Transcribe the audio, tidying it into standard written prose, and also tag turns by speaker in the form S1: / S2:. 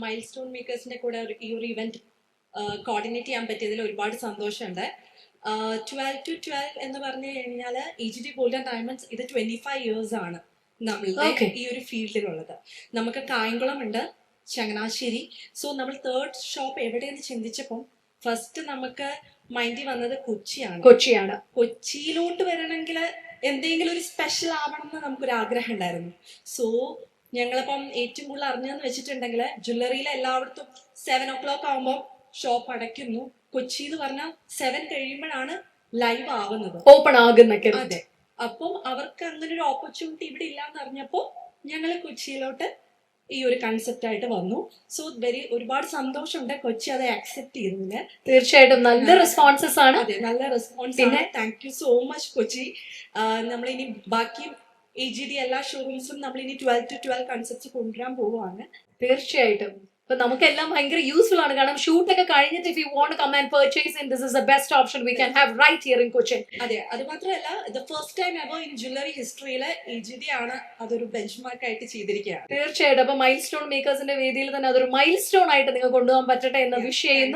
S1: Mile stone മേക്കേഴ്സിന്റെ കൂടെ ഈ ഒരു ഇവന്റ് കോർഡിനേറ്റ് ചെയ്യാൻ പറ്റിയതിൽ ഒരുപാട് സന്തോഷമുണ്ട്. 12-12 എന്ന് പറഞ്ഞു കഴിഞ്ഞാൽ EGD ഗോൾഡൻ ഡയമണ്ട്സ് ഇത് 25 years ആണ് നമ്മളുടെ ഈ ഒരു ഫീൽഡിലുള്ളത്. നമുക്ക് കായംകുളം ഉണ്ട്, ചങ്ങനാശ്ശേരി. സോ നമ്മൾ തേർഡ് ഷോപ്പ് എവിടെയെന്ന് ചിന്തിച്ചപ്പോൾ ഫസ്റ്റ് നമുക്ക് മൈൻഡിൽ വന്നത് കൊച്ചിയാണ്. കൊച്ചിയിലോട്ട് വരണമെങ്കിൽ എന്തെങ്കിലും ഒരു സ്പെഷ്യൽ ആവണം എന്ന് നമുക്കൊരു ആഗ്രഹം ഉണ്ടായിരുന്നു. സോ ഞങ്ങളിപ്പം ഏറ്റവും കൂടുതൽ അറിഞ്ഞതെന്ന് വെച്ചിട്ടുണ്ടെങ്കിൽ ജ്വല്ലറിയിലെ എല്ലായിടത്തും 7 o'clock ആകുമ്പോൾ ഷോപ്പ് അടയ്ക്കുന്നു. കൊച്ചി എന്ന് പറഞ്ഞാൽ 7 കഴിയുമ്പോഴാണ് ലൈവ് ആവുന്നത്,
S2: ഓപ്പൺ ആകുന്നൊക്കെ.
S1: അതെ. അപ്പം അവർക്ക് അങ്ങനെ ഒരു ഓപ്പർച്യൂണിറ്റി ഇവിടെ ഇല്ലാന്ന് അറിഞ്ഞപ്പോൾ ഞങ്ങൾ കൊച്ചിയിലോട്ട് ഈ ഒരു കൺസെപ്റ്റ് ആയിട്ട് വന്നു. സോ ഒരുപാട് സന്തോഷമുണ്ട് കൊച്ചി അത് ആക്സെപ്റ്റ് ചെയ്തതിന്.
S2: തീർച്ചയായിട്ടും നല്ല റെസ്പോൺസസ് ആണ്.
S1: അതെ, നല്ല റെസ്പോൺസ് ആണ്. Thank you so much Kochi. നമ്മളിനി ബാക്കി EGD എല്ലാ ഷോറൂംസും നമ്മളിനി 12-12 കൺസെപ്റ്റ്സ് കൊണ്ടുവരാൻ പോവുകയാണ്.
S2: തീർച്ചയായിട്ടും അപ്പൊ നമുക്കെല്ലാം ഭയങ്കര യൂസ്ഫുൾ ആണ്. കാരണം ഷൂട്ടൊക്കെ കഴിഞ്ഞിട്ട് if you want come and purchase this is the best option we can have right here in Cochin.
S1: അതെ, അത് മാത്രമല്ല the first time ever in jewellery ഹിസ്റ്ററിയിലെ EGD ആണ് അതൊരു ബെഞ്ച് മാർക്ക് ആയിട്ട് ചെയ്തിരിക്കുകയാണ്.
S2: തീർച്ചയായിട്ടും അപ്പൊ മൈൽ സ്റ്റോൺ മേക്കേഴ്സിന്റെ വേദിയിൽ തന്നെ അതൊരു മൈൽ സ്റ്റോൺ ആയിട്ട് നിങ്ങൾ കൊണ്ടുപോകാൻ പറ്റട്ടെ എന്ന് വിഷ് ചെയ്യുന്നു.